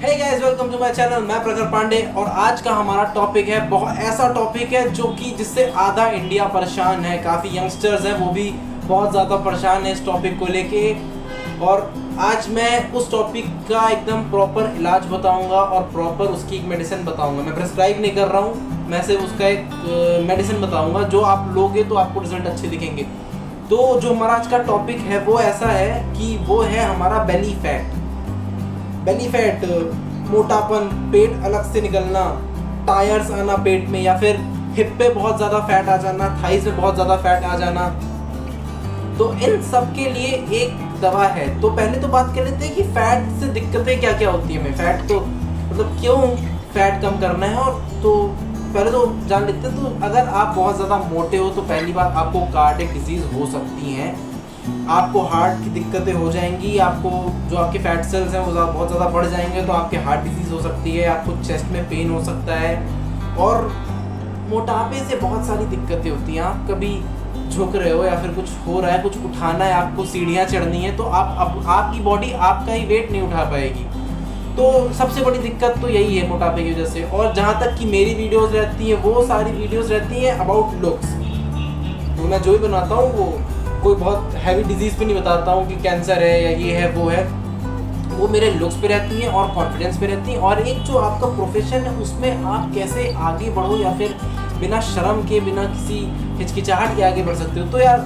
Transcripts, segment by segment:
Hey guys, welcome to my channel. मैं प्रखर पांडे और आज का हमारा टॉपिक है बहुत ऐसा टॉपिक है जो कि जिससे आधा इंडिया परेशान है। काफ़ी यंगस्टर्स हैं, वो भी बहुत ज़्यादा परेशान है इस टॉपिक को लेके। और आज मैं उस टॉपिक का एकदम प्रॉपर इलाज बताऊंगा और प्रॉपर उसकी एक मेडिसिन बताऊंगा। मैं प्रिस्क्राइब नहीं कर रहा हूँ, मैं सिर्फ उसका एक मेडिसिन बताऊंगा जो आप लोगे तो आपको रिजल्ट अच्छे दिखेंगे। तो जो हमारा आज का टॉपिक है वो ऐसा है कि वो है हमारा बेली फैट। बेली फैट, मोटापन, पेट अलग से निकलना, टायर्स आना पेट में, या फिर हिप पे बहुत ज़्यादा फैट आ जाना, थाइस में बहुत ज़्यादा फैट आ जाना। तो इन सब के लिए एक दवा है। तो पहले तो बात कर लेते हैं कि फैट से दिक्कतें क्या क्या होती है हमें। फैट तो मतलब क्यों फैट कम करना है, और तो पहले तो जान लेते हैं। तो अगर आप बहुत ज़्यादा मोटे हो तो पहली बात आपको कार्डियक डिजीज़ हो सकती हैं, आपको हार्ट की दिक्कतें हो जाएंगी, आपको जो आपके फैट सेल्स हैं वो बहुत ज़्यादा बढ़ जाएंगे तो आपके हार्ट डिजीज़ हो सकती है, आपको चेस्ट में पेन हो सकता है। और मोटापे से बहुत सारी दिक्कतें होती हैं। आप कभी झुक रहे हो या फिर कुछ हो रहा है, कुछ उठाना है, आपको सीढ़ियाँ चढ़नी है, तो आपकी बॉडी आपका ही वेट नहीं उठा पाएगी। तो सबसे बड़ी दिक्कत तो यही है मोटापे की वजह से। और जहाँ तक कि मेरी वीडियोस रहती हैं वो सारी वीडियोस रहती हैं अबाउट लुक्स। तो मैं जो भी बनाता हूँ वो कोई बहुत हैवी डिजीज़ पे नहीं बताता हूँ कि कैंसर है या ये है वो है। वो मेरे लुक्स पे रहती हैं और कॉन्फिडेंस पे रहती हैं। और एक जो आपका प्रोफेशन है उसमें आप कैसे आगे बढ़ो या फिर बिना शर्म के, बिना किसी हिचकिचाहट के आगे बढ़ सकते हो। तो यार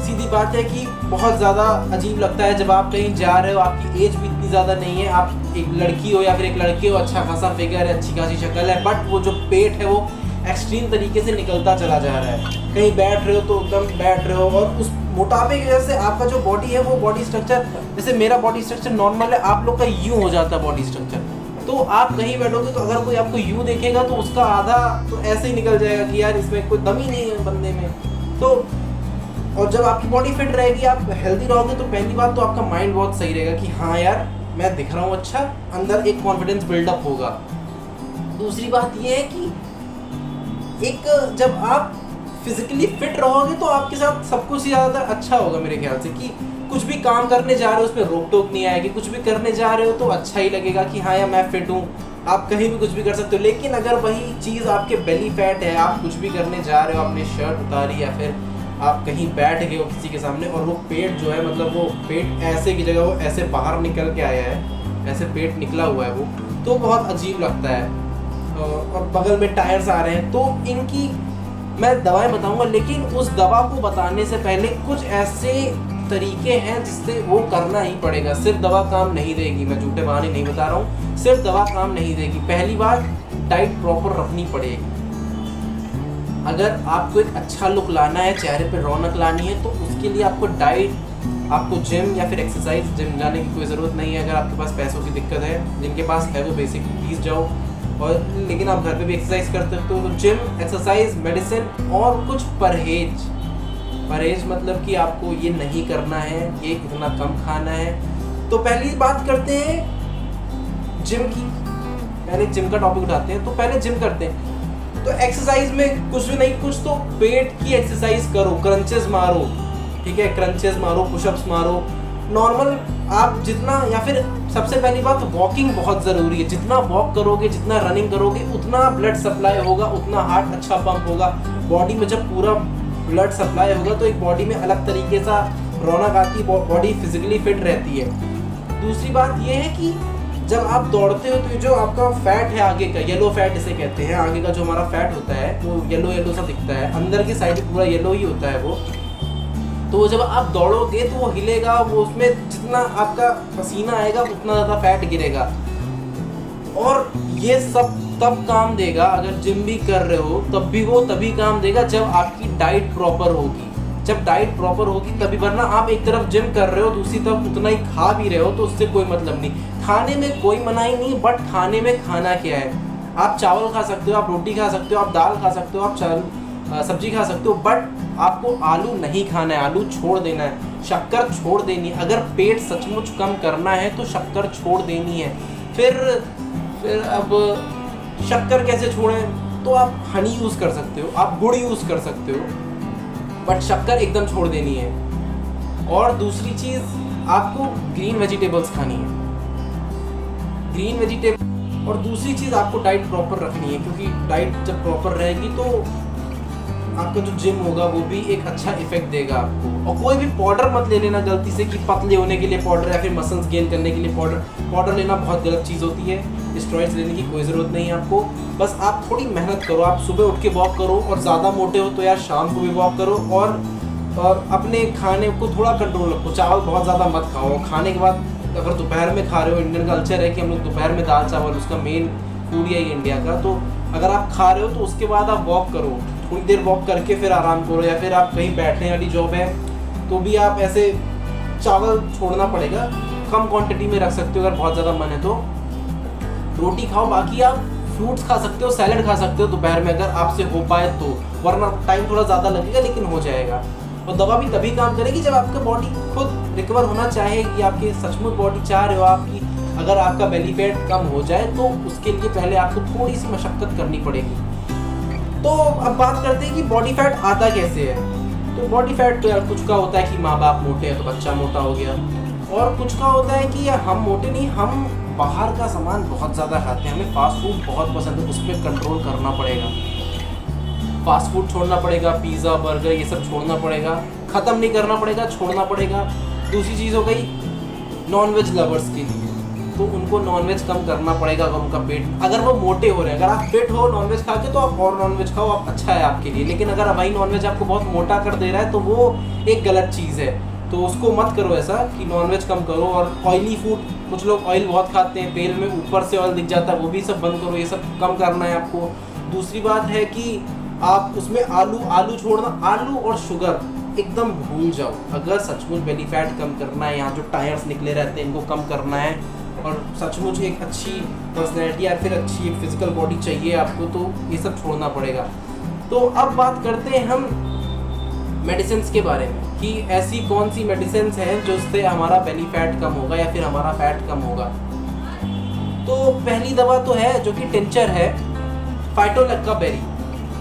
सीधी बात है कि बहुत ज़्यादा अजीब लगता है जब आप कहीं जा रहे हो, आपकी एज भी इतनी ज़्यादा नहीं है, आप एक लड़की हो या फिर एक लड़के हो, अच्छा खासा फिगर है, अच्छी खासी शक्ल है, बट वो जो पेट है वो एक्सट्रीम तरीके से निकलता चला जा रहा है। कहीं बैठ रहे हो तो एकदम बैठ रहे हो, और उस मोटापे की वजह से आपका जो बॉडी है वो बॉडी स्ट्रक्चर, जैसे मेरा बॉडी स्ट्रक्चर नॉर्मल है, आप लोग का यूँ हो जाता है बॉडी स्ट्रक्चर। तो आप कहीं बैठोगे तो अगर कोई आपको यूँ देखेगा तो उसका आधा तो ऐसे ही निकल जाएगा कि यार इसमें कोई दम ही नहीं है बंदे में। तो और जब आपकी बॉडी फिट रहेगी, आप हेल्दी रहोगे, तो पहली बात तो आपका माइंड बहुत सही रहेगा कि हाँ यार मैं दिख रहा हूँ अच्छा, अंदर एक कॉन्फिडेंस बिल्डअप होगा। दूसरी बात ये है कि एक जब आप फिजिकली फिट रहोगे तो आपके साथ सब कुछ ज़्यादा अच्छा होगा मेरे ख्याल से। कि कुछ भी काम करने जा रहे हो उसमें रोक टोक नहीं आएगी, कुछ भी करने जा रहे हो तो अच्छा ही लगेगा कि हाँ यार मैं फिट हूँ। आप कहीं भी कुछ भी कर सकते हो। लेकिन अगर वही चीज़ आपके बेली फैट है, आप कुछ भी करने जा रहे हो, आपने शर्ट उतारी या फिर आप कहीं बैठ गए हो किसी के सामने और वो पेट जो है, मतलब वो पेट ऐसे की जगह वो ऐसे बाहर निकल के आया है, ऐसे पेट निकला हुआ है वो, तो बहुत अजीब लगता है। और बगल में टायर्स आ रहे हैं, तो इनकी मैं दवाएं बताऊंगा। लेकिन उस दवा को बताने से पहले कुछ ऐसे तरीके हैं जिससे वो करना ही पड़ेगा। सिर्फ दवा काम नहीं देगी, मैं झूठे बहाने नहीं बता रहा हूँ, सिर्फ दवा काम नहीं देगी। पहली बात, डाइट प्रॉपर रखनी पड़ेगी। अगर आपको एक अच्छा लुक लाना है, चेहरे पे रौनक लानी है, तो उसके लिए आपको डाइट, आपको जिम या फिर एक्सरसाइज, जिम जाने की कोई ज़रूरत नहीं है। अगर आपके पास पैसों की दिक्कत है, जिनके पास है वो बेसिक प्लीज़ जाओ, और लेकिन आप घर पे भी एक्सरसाइज करते हो तो जिम, एक्सरसाइज, मेडिसिन और कुछ परहेज। परहेज मतलब कि आपको ये नहीं करना है, ये इतना कम खाना है। तो पहली बात करते हैं जिम की। पहले जिम का टॉपिक उठाते हैं। तो पहले जिम करते हैं तो एक्सरसाइज में कुछ भी नहीं, कुछ तो पेट की एक्सरसाइज करो, क्रंचेस मारो, ठीक है, क्रंचेस मारो, पुशअप्स मारो, नॉर्मल आप जितना। या फिर सबसे पहली बात, वॉकिंग बहुत ज़रूरी है। जितना वॉक करोगे, जितना रनिंग करोगे, उतना ब्लड सप्लाई होगा, उतना हार्ट अच्छा पंप होगा बॉडी में। जब पूरा ब्लड सप्लाई होगा तो एक बॉडी में अलग तरीके सा रौनक आती है, बॉडी फिजिकली फिट रहती है। दूसरी बात यह है कि जब आप दौड़ते हो तो जो आपका फैट है आगे का, येलो फैट इसे कहते हैं, आगे का जो हमारा फैट होता है वो येलो येलो सा दिखता है, अंदर की साइड पूरा येलो ही होता है वो। तो जब आप दौड़ोगे तो वो हिलेगा, वो उसमें जितना आपका पसीना आएगा उतना ज़्यादा फैट गिरेगा। और ये सब तब काम देगा, अगर जिम भी कर रहे हो तब भी वो तभी काम देगा जब आपकी डाइट प्रॉपर होगी। जब डाइट प्रॉपर होगी तभी, वरना आप एक तरफ जिम कर रहे हो दूसरी तरफ उतना ही खा भी रहे हो तो उससे कोई मतलब नहीं। खाने में कोई मनाही नहीं, बट खाने में खाना क्या है। आप चावल खा सकते हो, आप रोटी खा सकते हो, आप दाल खा सकते हो, आप सब्जी खा सकते हो, बट आपको आलू नहीं खाना है, आलू छोड़ देना है, शक्कर छोड़ देनी है। अगर पेट सचमुच कम करना है तो शक्कर छोड़ देनी है। फिर अब शक्कर कैसे छोड़ें? तो आप हनी यूज़ कर सकते हो, आप गुड़ यूज़ कर सकते हो, बट शक्कर एकदम छोड़ देनी है। और दूसरी चीज़, आपको ग्रीन वेजिटेबल्स खानी है। ग्रीन वेजिटेबल और दूसरी चीज़ आपको डाइट प्रॉपर रखनी है, क्योंकि डाइट जब प्रॉपर रहेगी तो आपका जो जिम होगा वो भी एक अच्छा इफेक्ट देगा आपको। और कोई भी पाउडर मत ले लेना गलती से कि पतले होने के लिए पाउडर या फिर मसल्स गेन करने के लिए पाउडर लेना बहुत गलत चीज़ होती है। स्टेरॉइड्स लेने की कोई ज़रूरत नहीं है आपको। बस आप थोड़ी मेहनत करो, आप सुबह उठ के वॉक करो, और ज़्यादा मोटे हो तो यार शाम को भी वॉक करो, और अपने खाने को थोड़ा कंट्रोल रखो। चावल बहुत ज़्यादा मत खाओ। खाने के बाद अगर दोपहर में खा रहे हो, इंडियन कल्चर है कि हम लोग दोपहर में दाल चावल, उसका मेन फूड है इंडिया का, तो अगर आप खा रहे हो तो उसके बाद आप वॉक करो, थोड़ी देर वॉक करके फिर आराम करो। या फिर आप कहीं बैठने वाली जॉब है तो भी आप ऐसे चावल छोड़ना पड़ेगा, कम क्वांटिटी में रख सकते हो अगर बहुत ज़्यादा मन है तो। रोटी खाओ, बाकी आप फ्रूट्स खा सकते हो, सैलड खा सकते हो दोपहर में अगर आपसे हो पाए तो, वरना टाइम थोड़ा ज़्यादा लगेगा लेकिन हो जाएगा। और दवा भी तभी काम करेगी जब आपका बॉडी खुद रिकवर होना चाहेगी, आपकी सचमुच बॉडी चाह रहे हो आपकी। अगर आपका बेली फैट कम हो जाए तो उसके लिए पहले आपको थोड़ी सी मशक्क़त करनी पड़ेगी। तो अब बात करते हैं कि बॉडी फैट आता कैसे है। तो बॉडी फैट तो यार कुछ का होता है कि माँ बाप मोटे हैं तो बच्चा मोटा हो गया, और कुछ का होता है कि यार हम मोटे नहीं, हम बाहर का सामान बहुत ज़्यादा खाते हैं, हमें फास्ट फूड बहुत पसंद है, उस पर कंट्रोल करना पड़ेगा। फास्ट फूड छोड़ना पड़ेगा, पिज़्ज़ा बर्गर ये सब छोड़ना पड़ेगा, ख़त्म नहीं करना पड़ेगा, छोड़ना पड़ेगा। दूसरी चीज़ हो गई नॉनवेज लवर्स के लिए, तो उनको नॉनवेज कम करना पड़ेगा अगर उनका पेट, अगर वो मोटे हो रहे हैं। अगर आप फिट हो नॉनवेज खा के तो आप और नॉनवेज खाओ, आप अच्छा है आपके लिए। लेकिन अगर वही नॉनवेज आपको बहुत मोटा कर दे रहा है तो वो एक गलत चीज़ है, तो उसको मत करो ऐसा कि नॉनवेज कम करो। और ऑयली फूड, कुछ लोग ऑयल बहुत खाते हैं, तेल में ऊपर से ऑयल दिख जाता है, वो भी सब बंद करो, ये सब कम करना है आपको। दूसरी बात है कि आप उसमें आलू छोड़ना, आलू और शुगर एकदम भूल जाओ। अगर सचमुच बेली फैट कम करना है, यहाँ जो टायर्स निकले रहते हैं इनको कम करना है, और सचमुच एक अच्छी पर्सनैलिटी या फिर अच्छी एक फिजिकल बॉडी चाहिए आपको, तो ये सब छोड़ना पड़ेगा। तो अब बात करते हैं हम मेडिसिन के बारे में कि ऐसी कौन सी मेडिसिन हैं जिससे हमारा बेली फैट कम होगा या फिर हमारा फैट कम होगा। तो पहली दवा तो है जो कि टिंचर है, फाइटोलैक्काबेरी।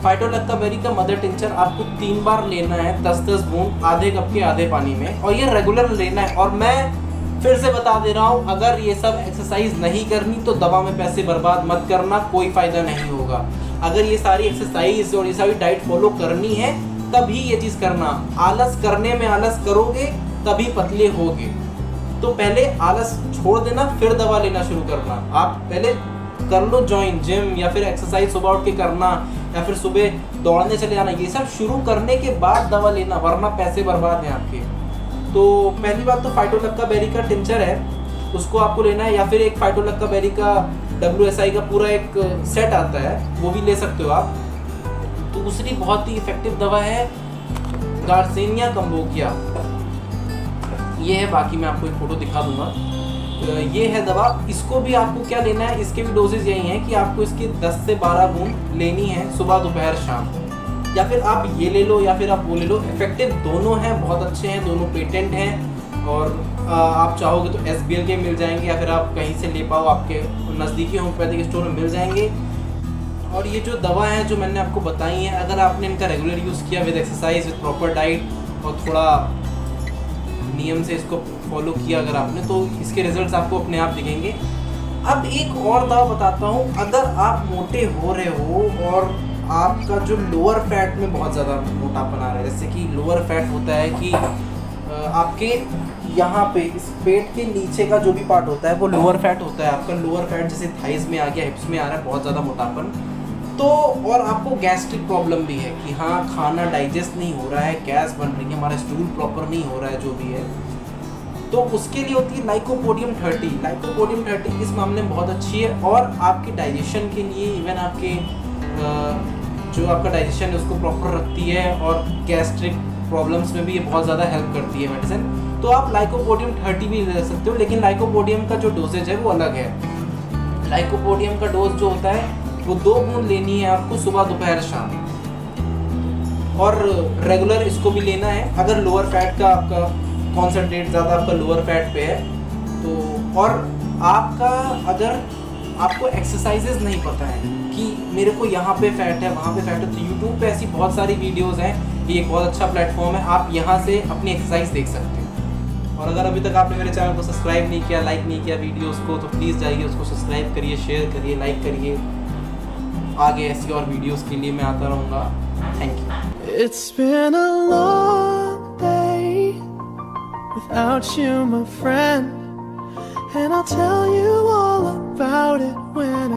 फाइटोलैक्काबेरी का मदर टिंचर आपको 3 बार लेना है, 10-10 बूंद आधे कप के आधे पानी में, और ये रेगुलर लेना है। और मैं फिर से बता दे रहा हूँ, अगर ये सब एक्सरसाइज नहीं करनी तो दवा में पैसे बर्बाद मत करना, कोई फ़ायदा नहीं होगा। अगर ये सारी एक्सरसाइज और ये सारी डाइट फॉलो करनी है तभी ये चीज़ करना। आलस करने में आलस करोगे तभी पतले होगे। तो पहले आलस छोड़ देना, फिर दवा लेना शुरू करना। आप पहले कर लो ज्वाइन जिम या फिर एक्सरसाइज सुबह उठ के करना, या फिर सुबह दौड़ने चले जाना, ये सब शुरू करने के बाद दवा लेना, वरना पैसे बर्बाद हैं आपके। तो पहली बात तो फाइटोलैक्काबेरी का टिंचर है, उसको आपको लेना है, या फिर एक फाइटोलैक्काबेरी का WSI का पूरा एक सेट आता है, वो भी ले सकते हो आप। दूसरी बहुत ही इफेक्टिव दवा है गार्सिनिया कैम्बोगिया, ये है, बाकी मैं आपको एक फ़ोटो दिखा दूंगा। ये है दवा, इसको भी आपको क्या लेना है, इसके भी डोजेज यही हैं कि आपको इसकी 10 से 12 बूंद लेनी है सुबह दोपहर शाम। या फिर आप ये ले लो या फिर आप वो ले लो, इफेक्टिव दोनों हैं, बहुत अच्छे हैं, दोनों पेटेंट हैं। और आप चाहोगे तो SBL के मिल जाएंगे, या फिर आप कहीं से ले पाओ, आपके नज़दीकी होम्योपैथिक स्टोर में मिल जाएंगे। और ये जो दवा है जो मैंने आपको बताई है, अगर आपने इनका रेगुलर यूज़ किया with exercise, with proper diet और थोड़ा नियम से इसको फॉलो किया अगर आपने, तो इसके रिजल्ट्स आपको अपने आप दिखेंगे। अब एक और दवा बताता हूँ, अगर आप मोटे हो रहे हो और आपका जो लोअर फैट में बहुत ज़्यादा मोटापन आ रहा है, जैसे कि लोअर फैट होता है कि आपके यहाँ पे इस पेट के नीचे का जो भी पार्ट होता है वो लोअर फैट होता है। आपका लोअर फैट जैसे थाइज में आ गया, हिप्स में आ रहा है बहुत ज़्यादा मोटापन, तो और आपको गैस्ट्रिक प्रॉब्लम भी है कि हाँ खाना डाइजेस्ट नहीं हो रहा है, गैस बन रही है, हमारा स्टूल प्रॉपर नहीं हो रहा है, जो भी है, तो उसके लिए होती है लाइकोपोडियम 30। लाइकोपोडियम 30 इस मामले में बहुत अच्छी है, और आपके डाइजेशन के लिए, इवन आपके जो आपका डाइजेशन है उसको प्रॉपर रखती है, और गैस्ट्रिक प्रॉब्लम्स में भी ये बहुत ज़्यादा हेल्प करती है मेडिसिन। तो आप लाइकोपोडियम 30 भी ले सकते हो, लेकिन लाइकोपोडियम का जो डोजेज है वो अलग है। लाइकोपोडियम का डोज जो होता है वो 2 बूंद लेनी है आपको सुबह दोपहर शाम, और रेगुलर इसको भी लेना है। अगर लोअर फैट का आपका कॉन्सेंट्रेट ज़्यादा आपका लोअर फैट पे है तो, और आपका अगर आपको एक्सरसाइजेज नहीं पता है कि मेरे को यहाँ पे फैट है वहाँ पे फैट है, तो यूट्यूब पे ऐसी बहुत सारी वीडियोस हैं, ये एक बहुत अच्छा प्लेटफॉर्म है, आप यहाँ से अपनी एक्सरसाइज देख सकते हैं। और अगर अभी तक आपने मेरे चैनल को सब्सक्राइब नहीं किया, लाइक नहीं किया वीडियोस को, तो प्लीज़ जाइए उसको सब्सक्राइब करिए, शेयर करिए, लाइक करिए। आगे ऐसी और वीडियोस के लिए मैं आता रहूँगा। Thank you. It's been a long day without you, my friend, and I'll tell you all about it when